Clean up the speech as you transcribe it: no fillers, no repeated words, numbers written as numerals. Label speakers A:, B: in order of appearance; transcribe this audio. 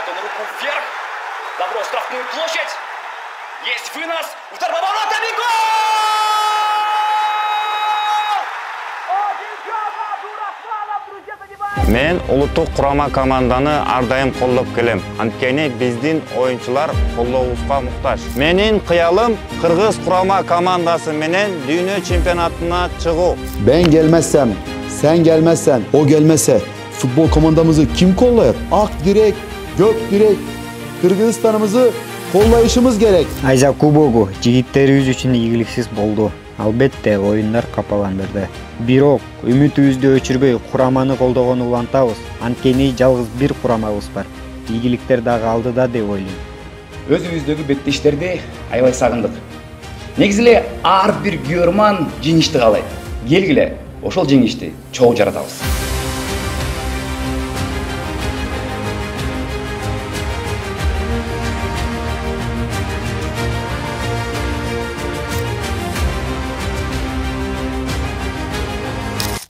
A: Поднимает он руку вверх. Заброс в штрафную площадь. Есть вынос. Удар по воротам и гол!
B: Мен улуттук курама команданы ар дайым колдоп келем. Анткени биздин оюнчулар колдообузга муктаж. Менин кыялым Кыргыз курама командасы менен дүйнө чемпионатына чыгуу.
C: Ben gelmezsem, sen gelmezsen, o gelmezse futbol komandamızı kim kollayır? Ak direk, gök direk, Kırgızistan'ımızı kollayışımız gerek.
D: Айза кубогу жигиттерибиз үчүн ийгиликсиз болду. Албетте оюндар капаландырды. Бирок үмүтүбүздү өчүрбөй кураманы колдогону улантабыз. Анткени жалгыз бир курамабыз бар. Ийгиликтер дагы алдыда деп ойлойм.
A: Өзүбүздөгү беттештерди аябай сагындык. Негизи эле ар бир күйөрман жеңишти каалайт. Келгиле, ошол жеңишти чогуу жаратабыз.